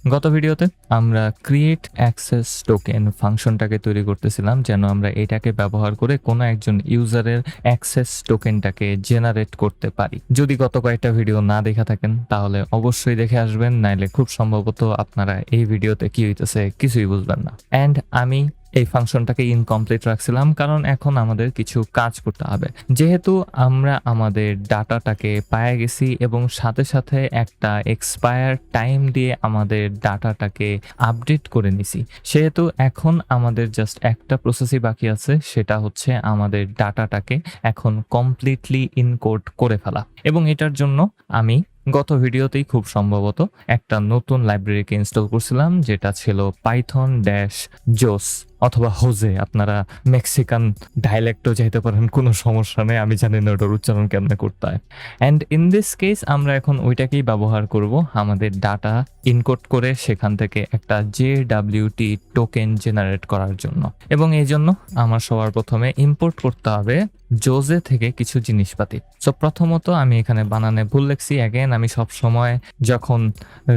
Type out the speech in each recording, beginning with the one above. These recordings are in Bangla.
গত ভিডিওতে আমরা ক্রিয়েট অ্যাক্সেস টোকেন ফাংশনটাকে তৈরি করতেছিলাম যেন আমরা এটাকে ব্যবহার করে কোনো একজন ইউজারের অ্যাক্সেস টোকেনটাকে জেনারেট করতে পারি। যদি গত কয়েকটা ভিডিও না দেখা থাকেন তাহলে অবশ্যই দেখে আসবেন, নাইলে খুব সম্ভবত আপনারা এই ভিডিওতে কি হইতেছে কিছুই বুঝবেন না। অ্যান্ড আমি এই ফাংশনটাকে ইনকমপ্লিট রাখছিলাম কারণ এখন আমাদের কিছু কাজ করতে হবে। যেহেতু আমরা আমাদের ডাটাটাকে পেয়ে গেছি এবং সাথে সাথে একটা এক্সপায়ার টাইম দিয়ে আমাদের ডাটাটাকে আপডেট করে নিছি, সেহেতু এখন আমাদের জাস্ট একটা প্রসেসই বাকি আছে, সেটা হচ্ছে আমাদের ডাটাটাকে এখন কমপ্লিটলি ইনকোড করে ফেলা। এবং এটার জন্য আমি গত ভিডিওতেই খুব সম্ভবত একটা নতুন লাইব্রেরিকে ইনস্টল করছিলাম, যেটা ছিল python-jose অথবা হোজে। আপনারা মেক্সিকান ডায়ালেক্টও যাইতে পারেন, কোনো সমস্যা নেই, আমি জানি না ওটার উচ্চারণ কেমনে করতে হয়। অ্যান্ড ইন দিস কেস আমরা এখন ওইটাকেই ব্যবহার করব আমাদের ডাটা ইনকোড করে সেখান থেকে একটা JWT টোকেন জেনারেট করার জন্য। এবং এই জন্য আমার সবার প্রথমে ইম্পোর্ট করতে হবে জোজে থেকে কিছু জিনিসপাতি। সো প্রথমত আমি এখানে বানানে ভুল লিখছি। অ্যাগেন আমি সব সময় যখন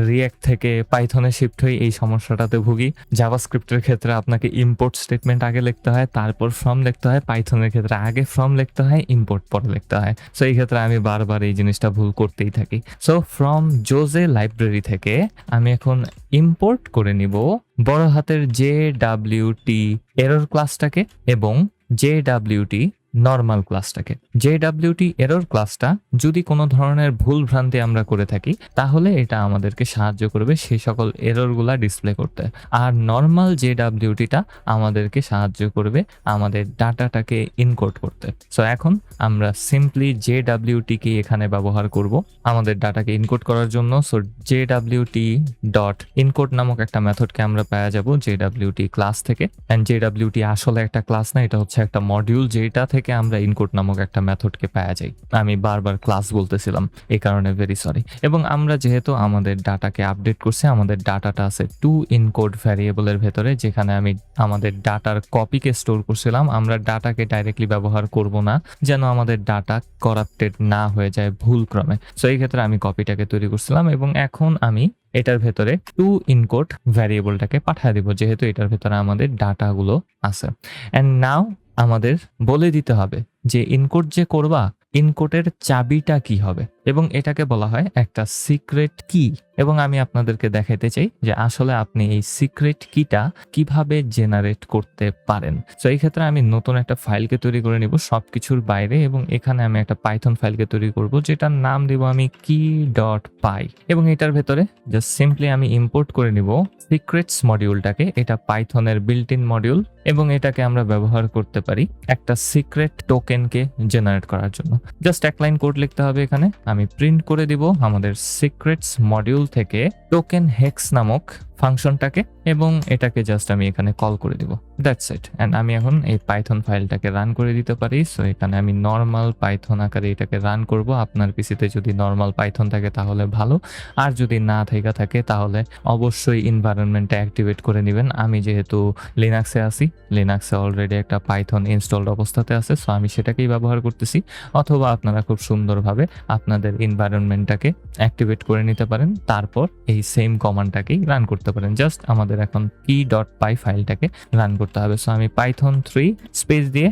রিঅ্যাক্ট থেকে পাইথনে শিফট হই এই সমস্যাটাতে ভুগি। জাভাস্ক্রিপ্টের ক্ষেত্রে আপনাকে ইম্পোর্ট স্টেটমেন্ট আগে লিখতে হয়, তারপর ফ্রম লিখতে হয়। পাইথনের ক্ষেত্রে আগে ফ্রম লিখতে হয়, ইম্পোর্ট পরে লিখতে হয়। সো এই ক্ষেত্রে আমি বারবার এই জিনিসটা ভুল করতেই থাকি। সো ফ্রম জোজে লাইব্রেরি থেকে আমি এখন ইম্পোর্ট করে নিব বড় হাতের JWT এরর ক্লাসটাকে এবং JWT নর্মাল ক্লাসটাকে। JWT এরর ক্লাসটা যদি কোনো ধরনের ভুল ভ্রান্তি আমরা করে থাকি তাহলে এটা আমাদেরকে সাহায্য করবে সেই সকল এররগুলা ডিসপ্লে করতে। আর নর্মাল JWTটা আমাদেরকে সাহায্য করবে আমাদের ডাটাটাকে ইনকোড করতে। সো এখন আমরা সিম্পলি JWT কে এখানে ব্যবহার করব আমাদের ডাটাকে ইনকোড করার জন্য। সো JWT.encode নামক একটা মেথডকে আমরা পেয়ে যাব JWT ক্লাস থেকে। এন্ড JWT আসলে একটা ক্লাস না, এটা হচ্ছে একটা মডিউল, যেটা থেকে আমরা ইনকোড নামক একটা মেথডকে পাওয়া যায়। আমি বারবার ক্লাস বলতেছিলাম, এই কারণে ভেরি সরি। এবং আমরা যেহেতু আমাদের ডাটাকে আপডেট করছি, আমাদের ডাটাটা আছে টু ইনকোড ভ্যারিয়েবলের ভেতরে, যেখানে আমি আমাদের ডাটার কপিকে স্টোর করছিলাম। আমরা ডাটাকে ডাইরেক্টলি ব্যবহার করব না যেন আমাদের ডাটা করাপ্টেড না হয়ে যায় ভুল ক্রমে। সো এই ক্ষেত্রে আমি কপিটাকে তৈরি করছিলাম এবং এখন আমি এটার ভেতরে টু ইনকোড ভ্যারিয়েবলটাকে পাঠিয়ে দিব, যেহেতু এটার ভেতরে আমাদের ডাটাগুলো আছে। অ্যান্ড নাও আমাদের বলে দিতে হবে যে ইনকোড যে করবা, ইনকোডের চাবিটা কি হবে, এবং এটাকে বলা হয় একটা সিক্রেট কি। এবং আমি আপনাদেরকে দেখাইতে চাই যে আসলে আপনি এই সিক্রেট কিটা কিভাবে জেনারেট করতে পারেন। সো এই ক্ষেত্রে আমি নতুন একটা ফাইলকে তৈরি করে নিব সবকিছুর বাইরে, এবং এখানে আমি একটা পাইথন ফাইলকে তৈরি করব যেটার নাম দিব আমি key.py। এবং এটার ভেতরে জাস্ট সিম্পলি আমি ইম্পোর্ট করে নিব সিক্রেটস মডিউলটাকে। এটা পাইথনের বিল্ট ইন মডিউল এবং এটাকে আমরা ব্যবহার করতে পারি একটা সিক্রেট টোকেনকে জেনারেট করার জন্য। জাস্ট এক লাইন কোড লিখতে হবে এখানে। আমি প্রিন্ট করে দিব আমাদের সিক্রেটস মডিউল থেকে টোকেন হেক্স নামক ফাংশনটাকে, এবং এটাকে জাস্ট আমি এখানে কল করে দিব। That's it. অ্যান্ড আমি এখন এই পাইথন ফাইলটাকে রান করে দিতে পারি। সো এখানে আমি নর্মাল পাইথন আকারে এটাকে রান করব। আপনার পিসিতে যদি নর্মাল পাইথন থাকে তাহলে ভালো, আর যদি না থাকে তাহলে অবশ্যই এনভায়রনমেন্টটা অ্যাক্টিভেট করে নেবেন। আমি যেহেতু লিনাক্সে আছি, লিনাক্সে অলরেডি একটা পাইথন ইনস্টলড অবস্থাতে আছে, সো আমি সেটাকেই ব্যবহার করতেছি। অথবা আপনারা খুব সুন্দরভাবে আপনাদের এনভায়রনমেন্টটাকে অ্যাক্টিভেট করে নিতে পারেন, তারপর এই সেম কমান্ডটাকেই রান করতে পারেন। জাস্ট আমাদের এখন key.py ফাইলটাকে রান করতে হবে। সো আমি python3 স্পেস দিয়ে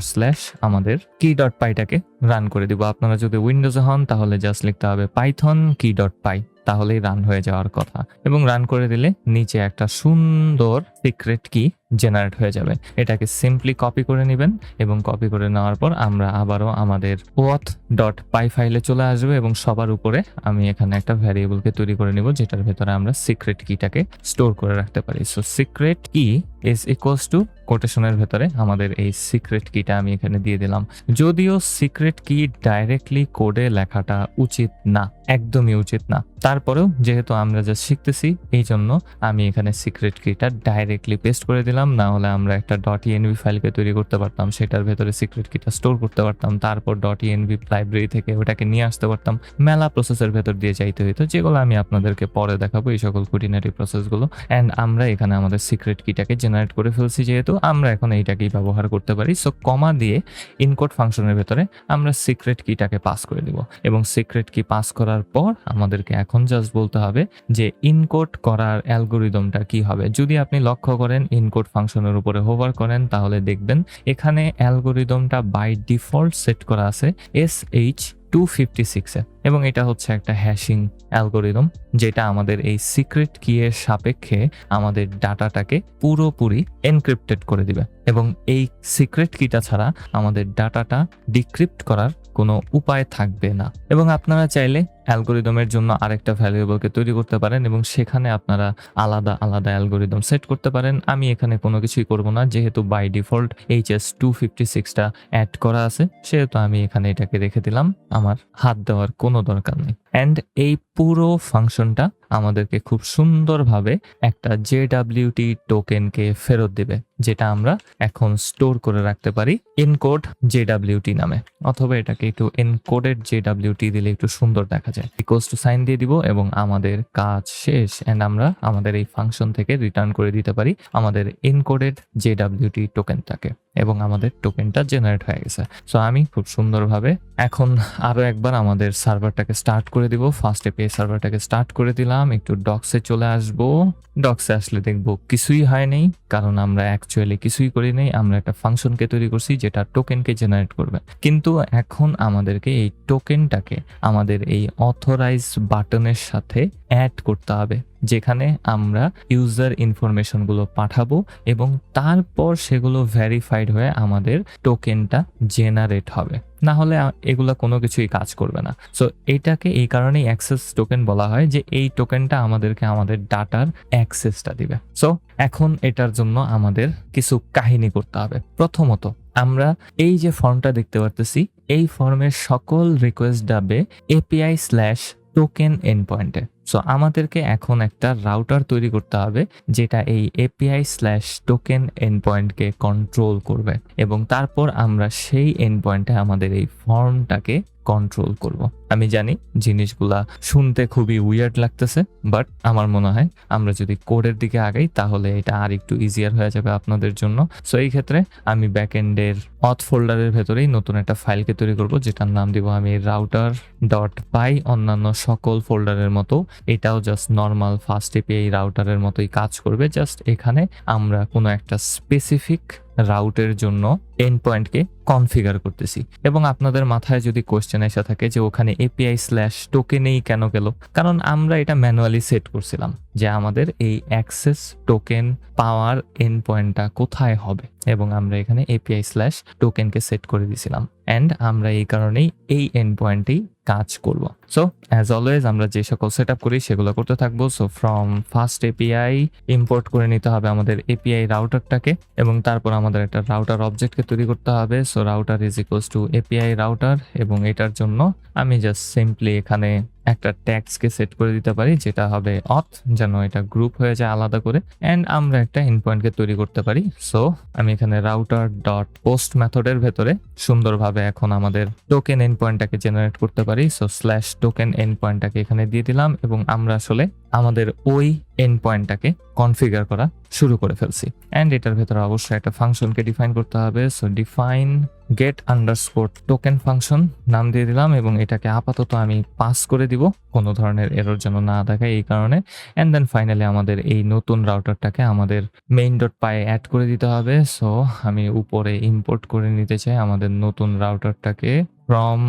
/ আমাদের key.pyটাকে রান করে দিব। আপনারা যদি উইন্ডোজে হন তাহলে জাস্ট লিখতে হবে python key.py, তাহলেই রান হয়ে যাওয়ার কথা। এবং রান করে দিলে নিচে একটা সুন্দর সিক্রেট কি জেনারেট হয়ে যাবে। এটাকে সিম্পলি কপি করে নেবেন, এবং কপি করে নেওয়ার পর আমরা আবারও আমাদের auth.py ফাইলে চলে আসবো, এবং সবার উপরে আমি এখানে একটা ভ্যারিয়েবলকে তৈরি করে নিব যেটার ভেতরে আমরা সিক্রেট কিটাকে স্টোর করে রাখতে পারি। সো সিক্রেট কি ইজ ইকুয়ালস টু কোটেশনের ভেতরে আমাদের এই সিক্রেট কিটা আমি এখানে দিয়ে দিলাম। যদিও সিক্রেট কি ডাইরেক্টলি কোডে লেখাটা উচিত না, একদমই উচিত না, তারপরেও যেহেতু আমরা যা শিখতেছি এই জন্য আমি এখানে সিক্রেট কিটা ডাইরেক্টলি পেস্ট করে দিলাম। না হলে আমরা একটা .env ফাইলকে তৈরি করতে পারতাম, সেটার ভেতরে সিক্রেট কিটা স্টোর করতে পারতাম, তারপর .env লাইব্রেরি থেকে ওটাকে নিয়ে আসতে পারতাম, মেলা প্রসেসের ভেতর দিয়ে যাইতে হইতো, যেগুলো আমি আপনাদেরকে পরে দেখাবো এই সকল খুঁটিনাটি প্রসেসগুলো। অ্যান্ড আমরা এখানে আমাদের সিক্রেট কিটাকে জেনারেট করে ফেলছি, যেহেতু আমরা এখন এইটাকেই ব্যবহার করতে পারি। সো কমা দিয়ে ইনকোড ফাংশনের ভেতরে আমরা সিক্রেট কিটাকে পাস করে দিব, এবং সিক্রেট কি পাস করার করার পর আমাদেরকে এখন জাস্ট বলতে হবে যে ইনকোড করার অ্যালগোরিদমটা কি হবে। যদি আপনি লক্ষ্য করেন ইনকোড ফাংশনের উপরে হোভার করেন তাহলে দেখবেন এখানে অ্যালগোরিদমটা বাই ডিফল্ট সেট করা আছে SH256 এ, এবং এটা হচ্ছে একটা হ্যাশিং অ্যালগোরিদম যেটা আমাদের এই সিক্রেট কি এর সাপেক্ষে আমাদের ডাটাটাকে পুরোপুরি এনক্রিপ্টেড করে দিবে, এবং এই সিক্রেট কিটা ছাড়া আমাদের ডাটাটা ডিক্রিপ্ট করার কোনো উপায় থাকবে না। এবং আপনারা চাইলে অ্যালগোরিদমের জন্য আরেকটা ভ্যারিয়েবলকে তৈরি করতে পারেন এবং সেখানে আপনারা আলাদা আলাদা অ্যালগোরিদম সেট করতে পারেন। আমি এখানে কোনো কিছুই করব না, যেহেতু বাই ডিফল্ট HS256টা অ্যাড করা আছে সেহেতু আমি এখানে এটাকে রেখে দিলাম, আমার হাত দেওয়ার কোনো দরকার নেই। অ্যান্ড এই পুরো ফাংশনটা আমাদেরকে খুব সুন্দরভাবে একটা JWT টোকেনকে ফেরত দিবে, যেটা আমরা এখন স্টোর করে রাখতে পারি এনকোড JWT নামে, অথবা এটাকে একটু এনকোডেড JWT দিলে একটু সুন্দর দেখা যায়। ইকুয়ালস টু সাইন দিয়ে দিব এবং আমাদের কাজ শেষ। এন্ড আমরা আমাদের এই ফাংশন থেকে রিটার্ন করে দিতে পারি আমাদের এনকোডেড JWT টোকেনটাকে, এবং আমাদের টোকেনটা জেনারেট হয়ে গেছে। সো আমি খুব সুন্দরভাবে এখন আরো একবার আমাদের সার্ভারটাকে স্টার্ট করে দিব। ফার্স্ট API সার্ভারটাকে স্টার্ট করে দিলাম, একটু ডক্সে চলে আসবো। ডক্সে আসলে দেখবো কিছুই হয় নাই, কারণ আমরা অ্যাকচুয়ালি কিছুই করি নাই, আমরা একটা ফাংশনকে তৈরি করছি যেটা টোকেনকে জেনারেট করবে। কিন্তু এখন আমাদেরকে এই টোকেনটাকে আমাদের এই অথরাইজ বাটনের সাথে অ্যাড করতে হবে, যেখানে আমরা ইউজার ইনফরমেশনগুলো পাঠাবো এবং তারপর সেগুলো ভেরিফাইড হয়ে আমাদের টোকেনটা জেনারেট হবে, না হলে এগুলা কোনো কিছুই কাজ করবে না। সো এটাকে এই কারণেই অ্যাক্সেস টোকেন বলা হয়, যে এই টোকেনটা আমাদেরকে আমাদের ডাটার অ্যাক্সেসটা দিবে। সো এখন এটার জন্য আমাদের কিছু কাহিনী করতে হবে। প্রথমত আমরা এই যে ফর্মটা দেখতে পারতেছি, এই ফর্মের সকল রিকোয়েস্ট যাবে API/টোকেন এন্ডপয়েন্টে। সো আমাদেরকে এখন একটা রাউটার তৈরি করতে হবে যেটা এই API/টোকেন এন্ডপয়েন্টকে কন্ট্রোল করবে, এবং তারপর আমরা সেই এন্ডপয়েন্টে আমাদের এই ফর্মটাকে কন্ট্রোল করব। আমি জানি জিনিসগুলা শুনতে খুবই উইয়ার্ড লাগতেছে, বাট আমার মনে হয় আমরা যদি কোডের দিকে আগাই তাহলে এটা আর একটু ইজিয়ার হয়ে যাবে আপনাদের জন্য। সো এই ক্ষেত্রে আমি ব্যাকএন্ডের অথ ফোল্ডারের ভেতরেই নতুন একটা ফাইলকে তৈরি করব, যেটার নাম দিব আমি router.py। অন্যান্য সকল ফোল্ডারের মতো এটাও জাস্ট নর্মাল ফাস্ট API রাউটারের মতোই কাজ করবে, জাস্ট এখানে আমরা কোনো একটা স্পেসিফিক রাউটের জন্য এন্ড পয়েন্টকে কনফিগার করতেছি। এবং আপনাদের মাথায় যদি কোশ্চেন এসে থাকে যে ওখানে API/টোকেনেই কেন গেল, কারণ আমরা এটা ম্যানুয়ালি সেট করছিলাম যে আমাদের এই অ্যাক্সেস টোকেন পাওয়ার এন্ড পয়েন্টটা কোথায় হবে, এবং আমরা এখানে API/টোকেনকে সেট করে দিয়েছিলাম। অ্যান্ড আমরা এই কারণেই এই এন্ড পয়েন্টেই কাজ করব। সো অ্যাজ অলওয়েজ আমরা যে সকল সেট আপ করি সেগুলো করতে থাকবো। So from first API import করে নিতে হবে আমাদের API রাউটারটাকে, এবং তারপর আমাদের একটা রাউটার অবজেক্টকে তৈরি করতে হবে। So router is equals to API router, এবং এটার জন্য আমি জাস্ট সিম্পলি এখানে একটা ট্যাগসকে সেট করে দিতে পারি যেটা হবে অথ, যেন এটা গ্রুপ হয়ে যায় আলাদা করে। অ্যান্ড আমরা একটা এন্ডপয়েন্টকে তৈরি করতে পারি। সো আমি এখানে router.post মেথডের ভেতরে সুন্দরভাবে এখন আমাদের টোকেন এন্ডপয়েন্টটাকে জেনারেট করতে পারি। সো /token এন্ডপয়েন্টটাকে এখানে দিয়ে দিলাম, এবং আমরা আসলে আমাদের ওই এন্ডপয়েন্টটাকে কনফিগার করা শুরু করে ফেলছি। অ্যান্ড এটার ভেতরে অবশ্যই একটা ফাংশনকে ডিফাইন করতে হবে। সো ডিফাইন get_token ফাংশন নাম দিয়ে দিলাম, এবং এটাকে আপাতত আমি পাস করে দিব কোনো ধরনের এরর যেন না দেখায় এই কারণে। অ্যান্ড দেন ফাইনালি আমাদের এই নতুন রাউটারটাকে আমাদের main.py অ্যাড করে দিতে হবে। সো আমি উপরে ইম্পোর্ট করে নিতে চাই আমাদের নতুন রাউটারটাকে from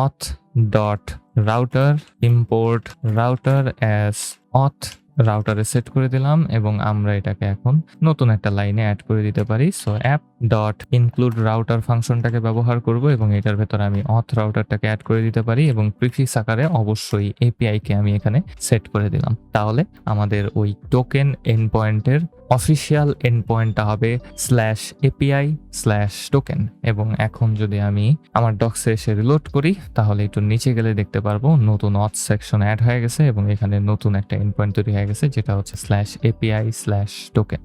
auth.router import router as auth রাউটারে সেট করে দিলাম, এবং আমরা এটাকে এখন নতুন একটা লাইনে অ্যাড করে দিতে পারি। সো app.include router ফাংশনটাকে ব্যবহার করব, এবং এটার ভেতরে আমি অথ রাউটারটাকে অ্যাড করে দিতে পারি, এবং প্রিফিক্স আকারে অবশ্যই API কে আমি এখানে সেট করে দিলাম। তাহলে আমাদের ওই টোকেন এন্ডপয়েন্টের অফিসিয়াল এন্ডপয়েন্টটা হবে /API/token। এবং এখন যদি আমি আমার ডক্সে এসে রিলোড করি তাহলে একটু নিচে গেলে দেখতে পারবো নতুন অথ সেকশন অ্যাড হয়ে গেছে, এবং এখানে নতুন একটা এন্ডপয়েন্ট তৈরি হয়ে গেছে যেটা হচ্ছে /API/token।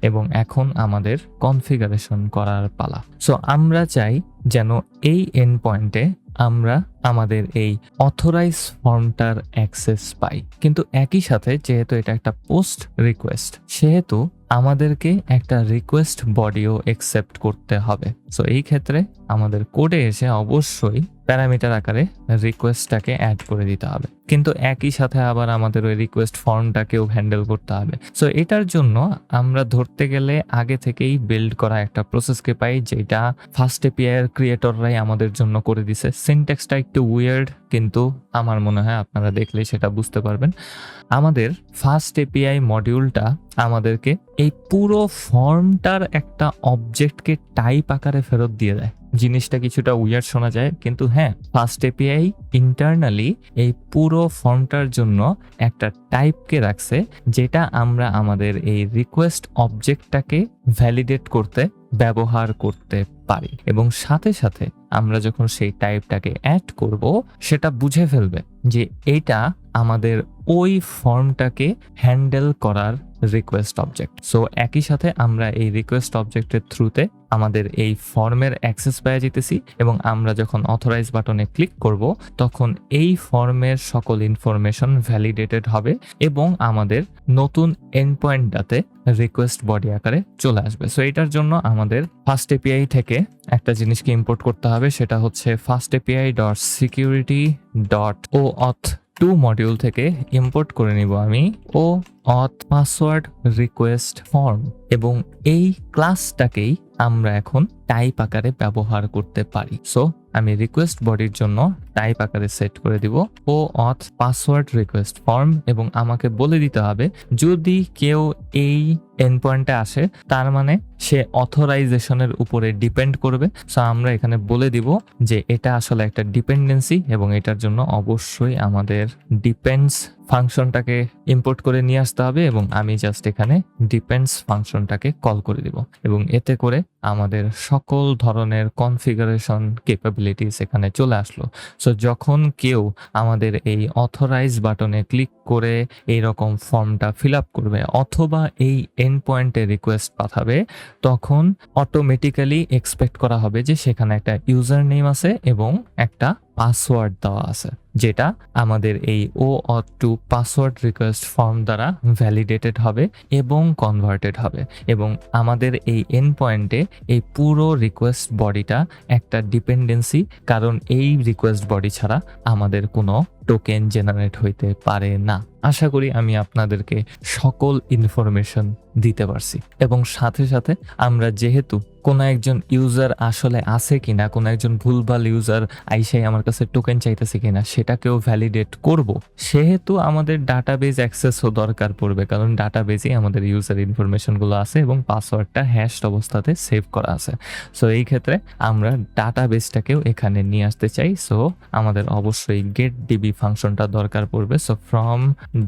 এবং এখন আমাদের কনফিগারেশন করার পালা। সো আমরা চাই যেন এই এন্ড পয়েন্টে আমরা আমাদের এই অথরাইজ ফর্মটার অ্যাক্সেস পাই, কিন্তু একই সাথে যেহেতু এটা একটা পোস্ট রিকোয়েস্ট সেহেতু আমাদেরকে একটা রিকোয়েস্ট বডিও অ্যাকসেপ্ট করতে হবে। সো এই ক্ষেত্রে আমাদের কোডে এসে অবশ্যই প্যারামিটার আকারে রিকোয়েস্টটাকে অ্যাড করে দিতে হবে, কিন্তু একই সাথে আবার আমাদের ওই রিকোয়েস্ট ফর্মটাকেও হ্যান্ডেল করতে হবে। সো এটার জন্য আমরা ধরতে গেলে আগে থেকেই বিল্ড করা একটা প্রসেসকে পাই, যেটা ফার্স্ট এপিআই এর ক্রিয়েটররাই আমাদের জন্য করে দিছে। সিনট্যাক্সটা একটু উইয়ার্ড, কিন্তু আমার মনে হয় আপনারা দেখলেই সেটা বুঝতে পারবেন। আমাদের ফার্স্ট এপিআই মডিউলটা আমাদেরকে এই পুরো ফর্মটার একটা অবজেক্টকে টাইপ আকারে ফেরত দিয়ে দেয়। জিনিসটা কিছুটা উইয়ার্ড শোনা যায়, কিন্তু হ্যাঁ, ফার্স্ট এপিআই ইন্টারনালি এই পুরো ফর্মটার জন্য একটা টাইপকে রাখছে, যেটা আমরা আমাদের এই রিকোয়েস্ট অবজেক্টটাকে ভ্যালিডেট করতে ব্যবহার করতে পারি, এবং সাথে সাথে আমরা যখন সেই টাইপটাকে অ্যাড করব, সেটা বুঝে ফেলবে যে এটা আমাদের ওই ফর্মটাকে হ্যান্ডেল করার রিকোয়েস্ট অবজেক্ট। সো একই সাথে আমরা এই রিকোয়েস্ট অবজেক্টের থ্রুতে আমাদের এই ফর্মের অ্যাক্সেস পেয়ে যেতেছি, এবং আমরা যখন অথরাইজ বাটনে ক্লিক করব, তখন এই ফর্মের সকল ইনফরমেশন ভ্যালিডেটেড হবে এবং আমাদের নতুন এন্ড পয়েন্টটাতে রিকোয়েস্ট বডি আকারে চলে আসবে। সো এটার জন্য আমাদের ফার্স্ট এপিআই থেকে একটা জিনিসকে ইম্পোর্ট করতে হবে, সেটা হচ্ছে first API dot security dot O auth 2 module থেকে ইম্পোর্ট করে নিব আমি ও অথ পাসওয়ার্ড রিকোয়েস্ট ফর্ম, এবং এই ক্লাসটাকেই আমরা এখন টাইপ আকারে ব্যবহার করতে পারি। সো আমি রিকোয়েস্ট বডির জন্য টাইপ আকারে সেট করে দিব ও অথ পাসওয়ার্ড রিকোয়েস্ট ফর্ম, এবং আমাকে বলে দিতে হবে যদি কেউ এই এন্ড পয়েন্টে আসে, তার মানে সে অথরাইজেশনের উপরে ডিপেন্ড করবে। সো আমরা এখানে বলে দিব যে এটা আসলে একটা ডিপেন্ডেন্সি, এবং এটার জন্য অবশ্যই আমাদের ডিপেন্ডস ফাংশনটাকে ইম্পোর্ট করে নিয়ে আসতে হবে, এবং আমি জাস্ট এখানে ডিপেন্ডস ফাংশনটাকে কল করে দিব, এবং এতে করে আমাদের সকল ধরনের কনফিগারেশন ক্যাপাবিলিটিস এখানে চলে আসলো। সো যখন কেউ আমাদের এই অথরাইজ বাটনে ক্লিক করে এইরকম ফর্মটা ফিল আপ করবে অথবা এই এন্ড পয়েন্টে রিকোয়েস্ট পাঠাবে, তখন অটোমেটিক্যালি এক্সপেক্ট করা হবে যে সেখানে একটা ইউজার নেম আছে এবং একটা পাসওয়ার্ড দেওয়া আছে, যেটা আমাদের এই ও অথ টু পাসওয়ার্ড রিকোয়েস্ট ফর্ম দ্বারা ভ্যালিডেটেড হবে এবং কনভার্টেড হবে, এবং আমাদের এই এন্ড পয়েন্টে এই পুরো রিকোয়েস্ট বডিটা একটা ডিপেন্ডেন্সি, কারণ এই রিকোয়েস্ট বডি ছাড়া আমাদের কোনো টোকেন জেনারেট হইতে পারে না। আশা করি আমি আপনাদেরকে সকল ইনফরমেশন দিতে পারছি, এবং সাথে সাথে আমরা যেহেতু কোনো একজন ইউজার আসলে আছে কিনা, কোনো একজন ভুলভাল ইউজার আইসাই আমার কাছে টোকেন চাইতেছে কিনা সেটাকেও ভ্যালিডেট করব, সেহেতু আমাদের ডাটাবেজ অ্যাক্সেসও দরকার পড়বে, কারণ ডাটাবেজে আমাদের ইউজার ইনফরমেশনগুলো আছে এবং পাসওয়ার্ডটা হ্যাশড অবস্থাতে সেভ করা আছে। সো এই ক্ষেত্রে আমরা ডাটাবেজটাকেও এখানে নিয়ে আসতে চাই। সো আমাদের অবশ্যই গেট ডিবি ফাংশনটা দরকার পড়বে। সো ফ্রম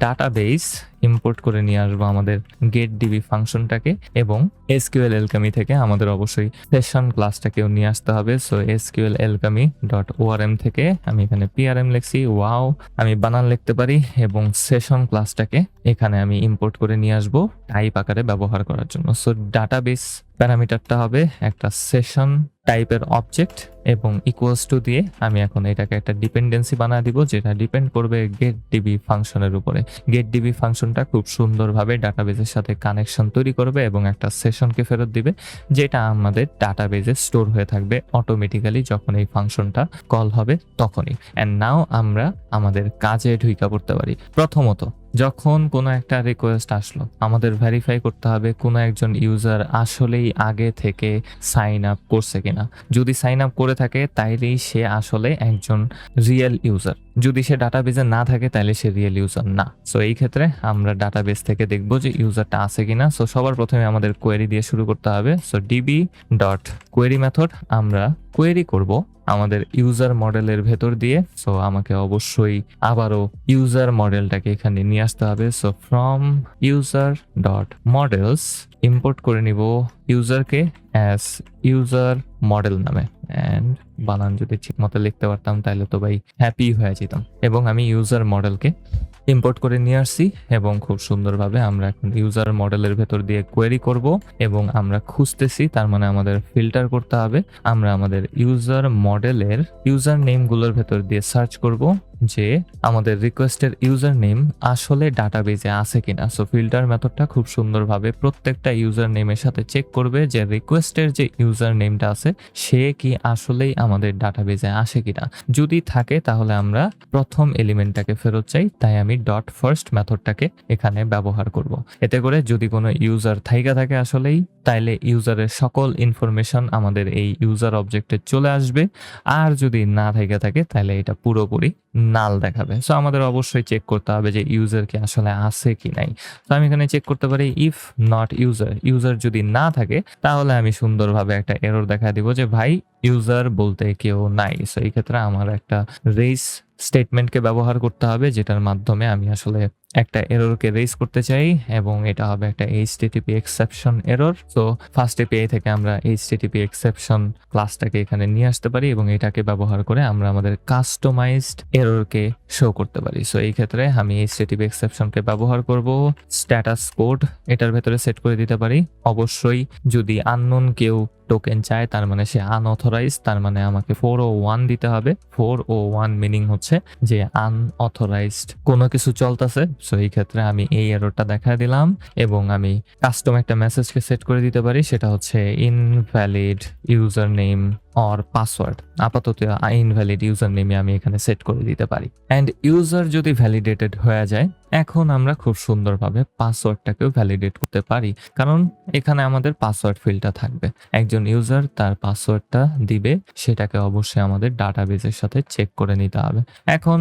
ডাটাবেজ ইম্পোর্ট করে নিয়ে আসবো আমাদের গেট ডিবি ফাংশনটাকে, এবং এসকিউএল এলকামি থেকে আমাদের অবশ্যই সেশন ক্লাসটাকেও নিয়ে আসতে হবে। সো এসকিউএল এলকামি ডট ওআরএম থেকে আমি এখানে পিআরএম লিখছি, ওয়াও আমি বানান লিখতে পারি, এবং সেশন ক্লাসটাকে এখানে আমি ইম্পোর্ট করে নিয়ে আসবো টাইপ আকারে ব্যবহার করার জন্য। সো ডাটাবেস প্যারামিটারটা হবে একটা সেশন টাইপের অবজেক্ট, এবং ইকুয়ালস টু দিয়ে আমি এখন এটাকে একটা ডিপেন্ডেন্সি বানিয়ে দিব, যেটা ডিপেন্ড করবে গেট ডিবি ফাংশনের উপরে। গেট ডিবি ফাংশনটা খুব সুন্দরভাবে ডাটাবেজের সাথে কানেকশন তৈরি করবে এবং একটা সেশনকে ফেরত দিবে, যেটা আমাদের ডাটাবেজে স্টোর হয়ে থাকবে অটোমেটিক্যালি যখন এই ফাংশনটা কল হবে তখনই। অ্যান্ড নাও আমরা আমাদের কাজে ঢুইকা পড়তে পারি। প্রথমত, যখন কোনো একটা রিকোয়েস্ট আসলো, আমাদের ভেরিফাই করতে হবে কোনো একজন ইউজার আসলেই আগে থেকে সাইন আপ করছে কিনা। যদি সাইন আপ করে থাকে তাইলেই সে আসলে একজন রিয়েল ইউজার, যদি সে ডাটাবেজে না থাকে তাহলে সে রিয়েল ইউজার না। সো এই ক্ষেত্রে আমরা ডাটাবেজ থেকে দেখব যে ইউজারটা আছে কিনা। সো সবার প্রথমে আমাদের কোয়েরি দিয়ে শুরু করতে হবে। So DB dot query method আমরা কোয়েরি করব আমাদের ইউজার মডেলের ভেতর দিয়ে। সো আমাকে অবশ্যই আবারও ইউজার মডেলটাকে এখানে নিয়ে আসতে হবে। So from user dot models import করে নিব ইউজারকে অ্যাজ ইউজার মডেল নামে, অ্যান্ড বানান যদি ঠিক মতো লিখতে পারতাম তাহলে তো ভাই হ্যাপি হয়ে যেতাম। এবং আমি ইউজার মডেলকে ইম্পোর্ট করে নিয়ে আসছি, এবং খুব সুন্দরভাবে আমরা এখন ইউজার মডেলের ভেতর দিয়ে কোয়েরি করব, এবং আমরা খুঁজতেছি, তার মানে আমাদের ফিল্টার করতে হবে। আমরা আমাদের ইউজার মডেলের ইউজার নেমগুলোর ভেতর দিয়ে সার্চ করব যে আমাদের রিকোয়েস্টের ইউজার নেম আসলে ডাটাবেজে আছে কিনা। সো ফিল্টার মেথডটা খুব সুন্দরভাবে প্রত্যেকটা ইউজার নেমের সাথে চেক করবে যে রিকোয়েস্টের যে ইউজার নেমটা আছে সে কি আসলেই আমাদের ডাটাবেজে আসে কিনা। যদি থাকে তাহলে আমরা প্রথম এলিমেন্টটাকে ফেরত চাই, তাই আমি ডট ফার্স্ট মেথডটাকে এখানে ব্যবহার করব। এতে করে যদি কোনো ইউজার থাইকা থাকে আসলেই, তাইলে ইউজারের সকল ইনফরমেশন আমাদের এই ইউজার অবজেক্টে চলে আসবে, আর যদি না থাইকা থাকে তাহলে এটা পুরোপুরি নাল দেখাবে। সো আমাদের অবশ্যই চেক করতে হবে যে ইউজার কি আসলে আছে কি নাই। তো আমি এখানে চেক করতে পারি ইফ নট ইউজার, ইউজার যদি না থাকে তাহলে আমি সুন্দরভাবে একটা এরর দেখা দিব যে ভাই ইউজার বলতে কেউ নাই। সো এই ক্ষেত্রে আমার একটা রেইজ স্টেটমেন্টকে ব্যবহার করতে হবে, যেটার মাধ্যমে আমি আসলে একটা এররকে রেইজ করতে চাই, এবং এটা হবে একটা HTTP exception error. So first API থেকে আমরা HTTP এক্সেপশন ক্লাসটাকে এখানে নিয়ে আসতে পারি এবং এটাকে ব্যবহার করে আমরা আমাদের কাস্টমাইজড এররকে শো করতে পারি। সো এই ক্ষেত্রে আমি HTTP এক্সেপশনকে ব্যবহার করব। স্ট্যাটাস কোড এটার ভেতরে সেট করে দিতে পারি। অবশ্যই যদি আননোন কেউ টোকেন চায় তার মানে সে আনঅথরাইজ, তার মানে আমাকে 401 দিতে হবে। 401 মিনিং হচ্ছে যে আনঅথরাইজড কোনো কিছু চলতেছে। সো এই ক্ষেত্রে আমি এই এররটা দেখা দিলাম এবং আমি কাস্টম একটা মেসেজকে সেট করে দিতে পারি, সেটা হচ্ছে invalid user name or password. আপাতত ইনভ্যালিড ইউজার নেমে আমি এখানে সেট করে দিতে পারি। অ্যান্ড ইউজার যদি ভ্যালিডেটেড হয়ে যায়, এখন আমরা খুব সুন্দরভাবে পাসওয়ার্ডটাকেও ভ্যালিডেট করতে পারি, কারণ এখানে আমাদের পাসওয়ার্ড ফিল্ডটা থাকবে। একজন ইউজার তার পাসওয়ার্ডটা দিবে, সেটাকে অবশ্যই আমাদের ডাটাবেজের সাথে চেক করে নিতে হবে। এখন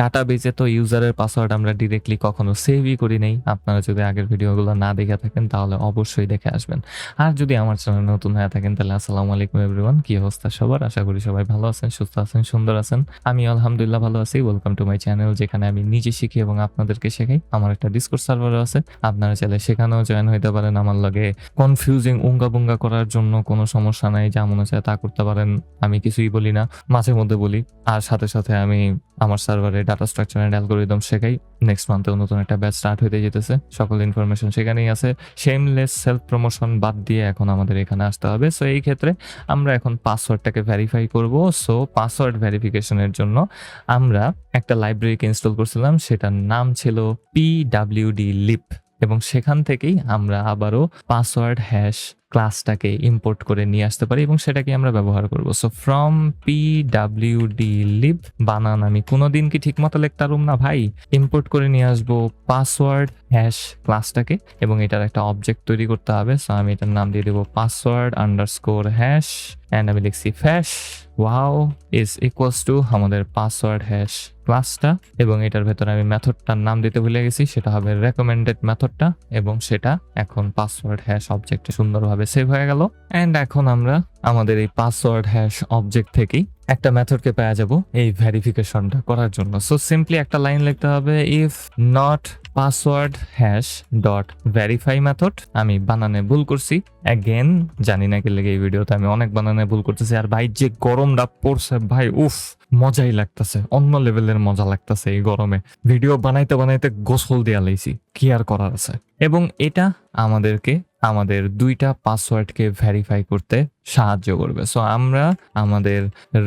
ডাটাবেজে তো ইউজারের পাসওয়ার্ড আমরা ডিরেক্টলি কখনো সেভই করি নাই। আপনারা যদি আগের ভিডিওগুলো না দেখে থাকেন তাহলে অবশ্যই দেখে আসবেন। আর যদি আমার চ্যানেল নতুন হয়ে থাকেন তাহলে আসসালামু আলাইকুম এভরিওয়ান। কি অবস্থা সবার? আশা করি সবাই ভালো আছেন, সুস্থ আছেন, সুন্দর আছেন। আমি আলহামদুলিল্লাহ ভালো আছি। ওয়েলকাম টু মাই চ্যানেল, যেখানে আমি নিজে শিখি এবং আপনাদেরকে শেখাই। আমার একটা ডিসকর্ড সার্ভার আছে, আপনারা চাইলে সেখানেও জয়েন হইতে পারেন। আমার লগে কনফিউজিং উঙ্গা বুঙ্গা করার জন্য কোনো সমস্যা নাই, যা মনে চায় তা করতে পারেন। আমি কিছুই বলি না, মাঝে মধ্যে বলি। আর সাথে সাথে আমি আমার সার্ভারে ডাটা স্ট্রাকচার এন্ড অ্যালগরিদম শেখাই। নেক্সট মান্থেও নতুন একটা ব্যাচ স্টার্ট হতে যেতেছে, সকল ইনফরমেশন সেখানেই আছে। শেমলেস সেলফ প্রমোশন বাদ দিয়ে এখন আমাদের এখানে আসতে হবে। সো এই ক্ষেত্রে আমরা এখন পাসওয়ার্ডটাকে ভেরিফাই করব। সো পাসওয়ার্ড ভেরিফিকেশনের জন্য আমরা একটা লাইব্রেরিকে ইনস্টল করছিলাম, সেটার নাম ছিল PWD লিপ, এবং সেখান থেকেই আমরা আবারও পাসওয়ার্ড হ্যাশ ক্লাসটাকে ইম্পোর্ট করে নিয়ে আসতে পারি এবং সেটাকে আমরা ব্যবহার করব। সো ফ্রম PWD লিব বানান আমি কোনোদিন কি ঠিক মতো লিখতে পারুম না ভাই। ইম্পোর্ট করে নিয়ে আসবো পাসওয়ার্ড হ্যাশ ক্লাসটাকে এবং এটার একটা অবজেক্ট তৈরি করতে হবে। সো আমি এটার নাম দিয়ে দেবো পাসওয়ার্ড আন্ডারস্কোর হ্যাশ, অ্যান্ড আমি লিখছি ফ্যাশ ওয়াও ইজ ইকুয়ালস টু আমাদের পাসওয়ার্ড হ্যাশ ক্লাসটা, এবং এটার ভেতরে আমি মেথডটার নাম দিতে ভুলে গেছি, সেটা হবে রেকমেন্ডেড মেথডটা, এবং সেটা এখন পাসওয়ার্ড হ্যাশ অবজেক্টে সুন্দরভাবে সেভ হয়ে গেল। অ্যান্ড এখন আমরা আমাদের এই পাসওয়ার্ড হ্যাশ অবজেক্ট থেকেই একটা মেথডকে পেয়ে যাব এই ভেরিফিকেশনটা করার জন্য। সো সিম্পলি একটা লাইন লিখতে হবে, if not password hash dot verify method. আমি বানানে ভুল করছি, অ্যাগেন জানি না কি লেগে এই ভিডিওতে আমি অনেক বানানে ভুল করতেছি। আর ভাই যে গরমটা পড়ছে ভাই, উফ মজাই লাগতেছে, অন্য লেভেলের মজা লাগতেছে এই গরমে। ভিডিও বানাইতে বানাইতে গোসল দিয়া লাইছি, কি আর করার আছে। এবং এটা আমাদেরকে আমাদের দুইটা পাসওয়ার্ডকে ভেরিফাই করতে সাহায্য করবে। সো আমরা আমাদের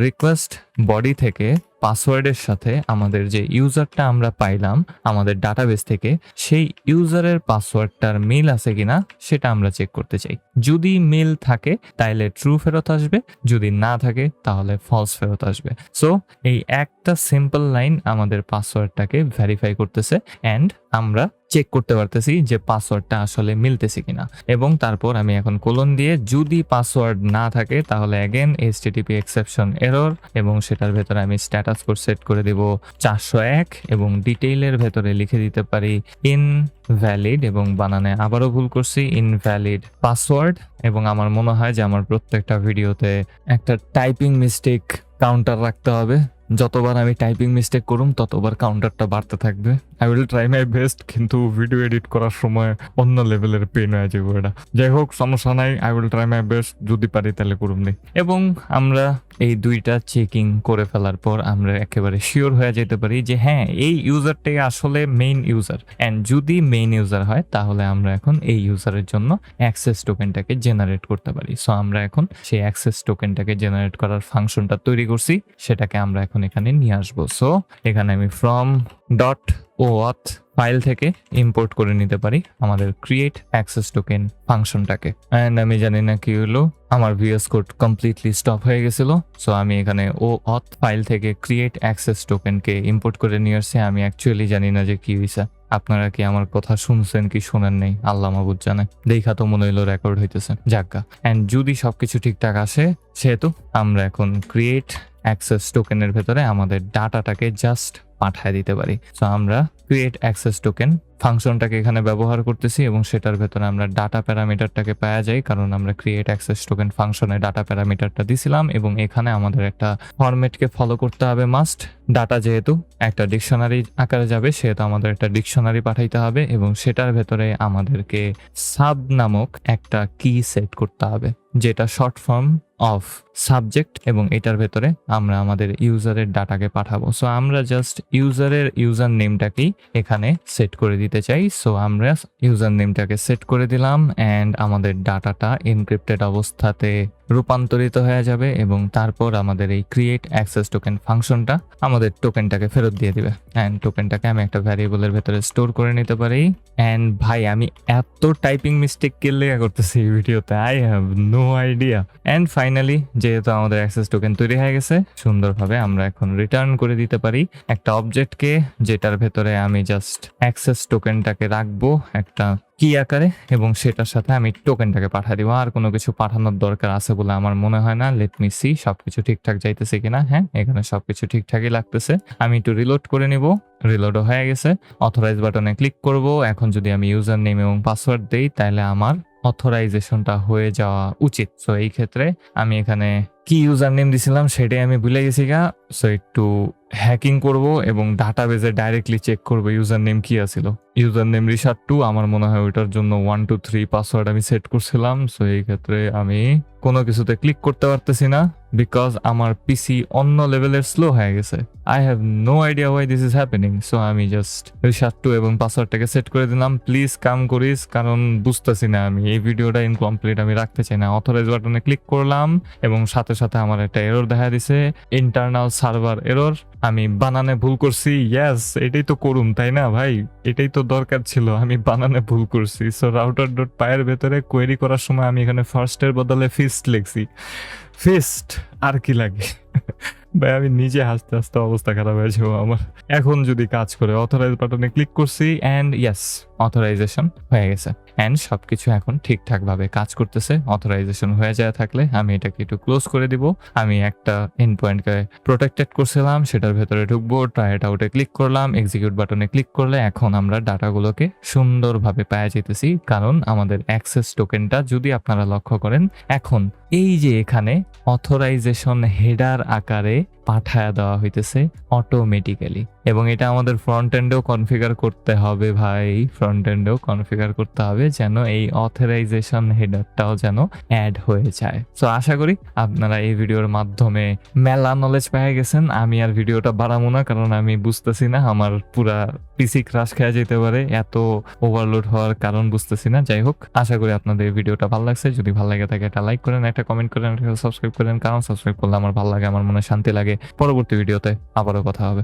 রিকোয়েস্ট বডি থেকে পাসওয়ার্ডের সাথে আমাদের যে ইউজারটা আমরা পাইলাম আমাদের ডাটাবেস থেকে, সেই ইউজারের পাসওয়ার্ডটার মিল আছে কিনা সেটা আমরা চেক করতে চাই। যদি মিল থাকে তাহলে ট্রু ফেরত আসবে, যদি না থাকে তাহলে ফলস ফেরত আসবে। সো এই একটা সিম্পল লাইন আমাদের পাসওয়ার্ডটাকে ভেরিফাই করতেছে, অ্যান্ড আমরা চেক করতে পারতেছি যে পাসওয়ার্ডটা আসলে মিলতেছে কিনা। এবং তারপর আমি এখন কোলন দিয়ে যদি পাসওয়ার্ড না থাকে তাহলে অ্যাগেন HTTP এক্সেপশন এরর, এবং সেটার ভেতরে আমি স্ট্যাটাস কোড সেট করে দেব 401 এবং ডিটেইলের ভেতরে লিখে দিতে পারি ইনভ্যালিড, এবং বানানে আবারও ভুল করছি, ইনভ্যালিড পাসওয়ার্ড। এবং আমার মনে হয় যে আমার প্রত্যেকটা ভিডিওতে একটা টাইপিং মিস্টেক কাউন্টার রাখতে হবে। যতবার আমি টাইপিং মিস্টেক করুম ততবার কাউন্টারটা বাড়তে থাকবে। I will try my best, কিন্তু ভিডিও এডিট করার সময় অন্য লেভেলের পেন হয়ে যাবে এটা। যাই হোক, সমস্যা নাই, I will try my best, যদি পারি তাহলে করুম নি। এবং আমরা এই দুইটা চেকিং করে ফেলার পর আমরা একেবারে শিওর হয়ে যেতে পারি যে হ্যাঁ, এই ইউজারটাই আসলে মেইন ইউজার। অ্যান্ড যদি মেইন ইউজার হয় তাহলে আমরা এখন এই ইউজারের জন্য অ্যাক্সেস টোকেনটাকে জেনারেট করতে পারি। সো আমরা এখন সেই অ্যাক্সেস টোকেনটাকে জেনারেট করার ফাংশনটা তৈরি করছি, সেটাকে আমরা এখন এখন এখানে নিয়ে আসবো। সো এখানে আমি ফ্রম ডট ওয়াথ ফাইল থেকে ইম্পোর্ট করে নিতে পারি আমাদের ক্রিয়েট অ্যাক্সেস টোকেন ফাংশনটাকে। অ্যান্ড আমি জানি না কি হলো, আমার ভিএস কোড কমপ্লিটলি স্টপ হয়ে গেছিল। সো আমি এখানে ওঅথ ফাইল থেকে ক্রিয়েট অ্যাক্সেস টোকেনকে ইম্পোর্ট করে নিয়ে আসছি। আমি অ্যাকচুয়ালি জানি না যে কি হয়েছে। আপনারা কি আমার কথা শুনছেন কি শোনেন নেই, আল্লাহ মাহবুব জানে। দেখা তো মনে হইলো রেকর্ড হইতেছে, যাজ্ঞা। অ্যান্ড যদি সবকিছু ঠিকঠাক আসে, সেহেতু আমরা এখন ক্রিয়েট অ্যাক্সেস টোকেনের ভেতরে আমাদের ডাটাটাকে জাস্ট পাঠায় দিতে পারি। সো আমরা ক্রিয়েট অ্যাক্সেস টোকেন ফাংশনটাকে এখানে ব্যবহার করতেছি এবং সেটার ভেতরে আমরা ডাটা প্যারামিটারটাকে পাওয়া যাই, কারণ আমরা ক্রিয়েট অ্যাক্সেস টোকেন ফাংশনে ডাটা প্যারামিটারটা দিছিলাম এবং এখানে আমাদের একটা ফরম্যাটকে ফলো করতে হবে মাস্ট। ডাটা যেহেতু একটা ডিকশনারি আকারে যাবে, সেহেতু আমাদের একটা ডিকশনারি পাঠাইতে হবে এবং সেটার ভেতরে আমাদেরকে সাব নামক একটা কি সেট করতে হবে, যেটা শর্ট ফর্ম অফ সাবজেক্ট, এবং এটার ভেতরে আমরা আমাদের ইউজারের ডাটাকে পাঠাবো। সো আমরা জাস্ট ইউজারের ইউজার নেমটাকেই এখানে সেট করে দিতে চাই। সো আমরা ইউজার নেমটাকে সেট করে দিলাম অ্যান্ড আমাদের ডাটাটা এনক্রিপ্টেড অবস্থাতে রূপান্তরিত হয়ে যাবে এবং তারপর আমাদের এই ক্রিয়েট অ্যাক্সেস টোকেন ফাংশনটা আমাদের টোকেনটাকে ফেরত দিয়ে দিবে। অ্যান্ড টোকেনটাকে আমি একটা ভ্যারিয়েবলের ভেতরে স্টোর করে নিতে পারি। অ্যান্ড ভাই আমি এত টাইপিং মিস্টেক কেলে করতেছি এই ভিডিওতে, I have no idea. And finally যেহেতু আমাদের অ্যাক্সেস টোকেন তৈরি হয়ে গেছে, সুন্দরভাবে আমরা এখন রিটার্ন করে দিতে পারি একটা অবজেক্টকে, যেটার ভেতরে আমি জাস্ট অ্যাক্সেস টোকেনটাকে রাখবো একটা কি আকারে এবং সেটার সাথে আমি টোকেনটাকে পাঠিয়ে দিব। আর কোনো কিছু পাঠানোর দরকার আছে বলে আমার মনে হয় না। লেট মি সি সবকিছু ঠিকঠাক যাইতেছে কিনা। হ্যাঁ, এখানে সবকিছু ঠিকঠাকই লাগতেছে। আমি একটু রিলোড করে নিব। রিলোডও হয়ে গেছে। অথরাইজ বাটনে ক্লিক করব। এখন যদি আমি ইউজার নেম এবং পাসওয়ার্ড দেই, তাহলে আমার অথরাইজেশনটা হয়ে যাওয়া উচিত। সো এই ক্ষেত্রে আমি এখানে কি ইউজার নেম দিছিলাম সেটাই আমি ভুলে গেছি গা। সো একটু হ্যাকিং করব এবং ডাটাবেজে ডাইরেক্টলি চেক করব ইউজার নেম কি আছিল। ইউজার নেম রিশাদ2, আমার মনে হয় ওইটার জন্য 1 2 3 পাসওয়ার্ড আমি সেট করছিলাম। সো এই ক্ষেত্রে আমি কোনো কিছুতে ক্লিক করতে পারতেছি না, বিকজ আমার পিসি অন্য লেভেলের স্লো হয়ে গেছে। I have no idea why this is happening. So আমি জাস্ট রিশাদ2 এবং পাসওয়ার্ডটাকে সেট করে দিলাম। প্লিজ কাম করিস, কারণ বুঝতেছি না, আমি এই ভিডিওটা ইনকমপ্লিট আমি রাখতে চাই না। অথরাইজ বাটনে ক্লিক করলাম এবং সাথে সাথে আমার একটা এরর দেখা দিছে, ইন্টারনাল সার্ভার এরর। আমি বানানে ভুল করছি। ইয়েস, এটাই তো করুম, তাই না ভাই? এটাই তো দরকার ছিল, আমি বানানে ভুল করছি। সো রাউটার ডট পায়ের ভেতরে কোয়েরি করার সময় আমি এখানে ফার্স্টের বদলে ফিস্ট লিখছি। ফিস্ট আর কি লাগে ভাই, আমি নিজে হাসতে হাসতে অবস্থা খারাপ হয়ে যাবো আমার। এখন যদি কাজ করে, অথরাইজ বাটনে ক্লিক করছি অ্যান্ড ইয়েস, অথরাইজেশন হয়ে গেছে অ্যান্ড সবকিছু এখন ঠিকঠাক ভাবে কাজ করতেছে। অথরাইজেশন হয়ে যায় থাকলে আমি এটাকে একটু ক্লোজ করে দিব। আমি একটা এন্ড পয়েন্টকে প্রোটেক্টেড করছিলাম, সেটার ভেতরে ঢুকবো, ট্রাই ইট আউটে ক্লিক করলাম, এক্সিকিউট বাটনে ক্লিক করলে এখন আমরা ডাটাগুলোকে সুন্দরভাবে পাওয়া যেতেছি, কারণ আমাদের অ্যাক্সেস টোকেনটা যদি আপনারা লক্ষ্য করেন, এখন এই যে এখানে অথরাইজেশন হেডার আকারে পাঠায় দেওয়া হইতেছে অটোমেটিক্যালি। এবং এটা আমাদের ফ্রন্ট এন্ডেও কনফিগার করতে হবে ভাই, ফ্রন্ট এন্ডেও কনফিগার করতে হবে যেন এই অথরাইজেশন হেডারটাও যেন অ্যাড হয়ে যায়। সো আশা করি আপনারা এই ভিডিওর মাধ্যমে মেলা নলেজ পেয়ে গেছেন। আমি আর ভিডিওটা বাড়াবো না, কারণ আমি বুঝতেছি না, আমার পুরা পিসি ক্রাশ খেয়ে যেতে পারে, এত ওভারলোড হওয়ার কারণ বুঝতেছি না। যাই হোক, আশা করি আপনাদের ভিডিওটা ভালো লাগছে। যদি ভালো লাগে থাকে একটা লাইক করেন, একটা কমেন্ট করেন, একটা সাবস্ক্রাইব করেন, কারণ সাবস্ক্রাইব করলে আমার ভালো লাগে, আমার মনে শান্তি লাগে। পরবর্তী ভিডিওতে আবারও কথা হবে।